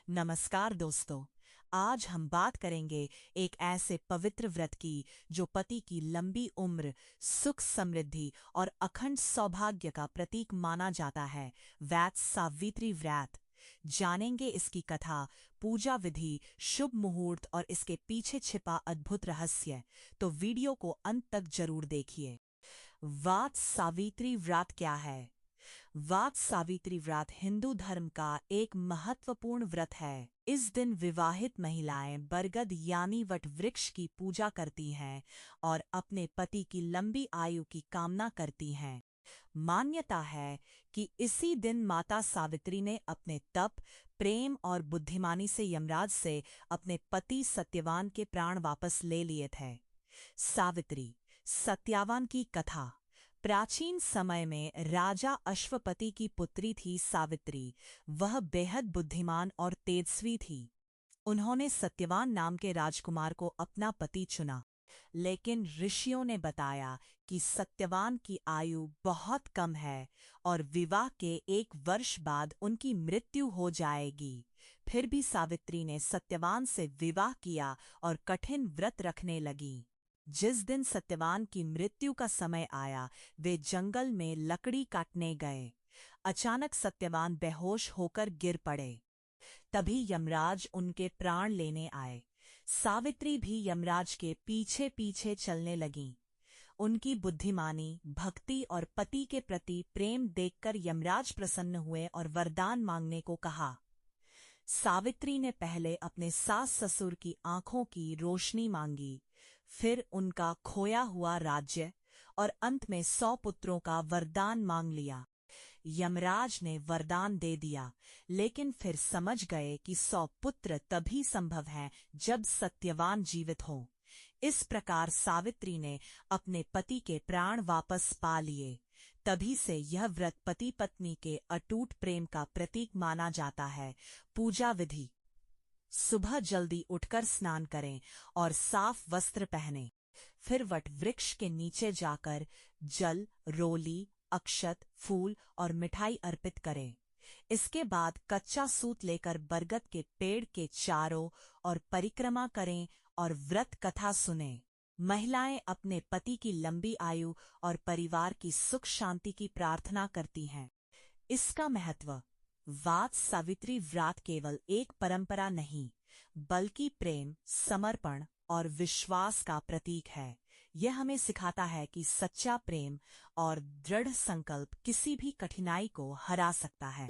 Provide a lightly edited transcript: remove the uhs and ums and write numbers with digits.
नमस्कार दोस्तों। आज हम बात करेंगे एक ऐसे पवित्र व्रत की जो पति की लंबी उम्र, सुख समृद्धि और अखंड सौभाग्य का प्रतीक माना जाता है। वैत सावित्री व्रत जानेंगे इसकी कथा, पूजा विधि, शुभ मुहूर्त और इसके पीछे छिपा अद्भुत रहस्य। तो वीडियो को अंत तक जरूर देखिए। वात सावित्री व्रत क्या है? वात सावित्री व्रत हिंदू धर्म का एक महत्वपूर्ण व्रत है। इस दिन विवाहित महिलाएं बरगद यानी वट वृक्ष की पूजा करती हैं और अपने पति की लंबी आयु की कामना करती हैं। मान्यता है कि इसी दिन माता सावित्री ने अपने तप, प्रेम और बुद्धिमानी से यमराज से अपने पति सत्यवान के प्राण वापस ले लिए थे। सावित्री, सत्यवान की कथा। प्राचीन समय में राजा अश्वपति की पुत्री थी सावित्री। वह बेहद बुद्धिमान और तेजस्वी थी। उन्होंने सत्यवान नाम के राजकुमार को अपना पति चुना, लेकिन ऋषियों ने बताया कि सत्यवान की आयु बहुत कम है और विवाह के 1 वर्ष बाद उनकी मृत्यु हो जाएगी। फिर भी सावित्री ने सत्यवान से विवाह किया और कठिन व्रत रखने लगी। जिस दिन सत्यवान की मृत्यु का समय आया, वे जंगल में लकड़ी काटने गए। अचानक सत्यवान बेहोश होकर गिर पड़े। तभी यमराज उनके प्राण लेने आए। सावित्री भी यमराज के पीछे पीछे चलने लगीं। उनकी बुद्धिमानी, भक्ति और पति के प्रति प्रेम देखकर यमराज प्रसन्न हुए और वरदान मांगने को कहा। सावित्री ने पहले अपने सास ससुर की आंखों की रोशनी मांगी, फिर उनका खोया हुआ राज्य और अंत में 100 पुत्रों का वरदान मांग लिया। यमराज ने वरदान दे दिया, लेकिन फिर समझ गए कि 100 पुत्र तभी संभव हैं जब सत्यवान जीवित हो। इस प्रकार सावित्री ने अपने पति के प्राण वापस पा लिए। तभी से यह व्रत पति पत्नी के अटूट प्रेम का प्रतीक माना जाता है। पूजा विधि: सुबह जल्दी उठकर स्नान करें और साफ वस्त्र पहनें। फिर वट वृक्ष के नीचे जाकर जल, रोली, अक्षत, फूल और मिठाई अर्पित करें। इसके बाद कच्चा सूत लेकर बरगद के पेड़ के चारों ओर परिक्रमा करें और व्रत कथा सुनें। महिलाएं अपने पति की लंबी आयु और परिवार की सुख शांति की प्रार्थना करती हैं। इसका महत्व: वात सावित्री व्रत केवल एक परंपरा नहीं, बल्कि प्रेम, समर्पण और विश्वास का प्रतीक है। यह हमें सिखाता है कि सच्चा प्रेम और दृढ़ संकल्प किसी भी कठिनाई को हरा सकता है।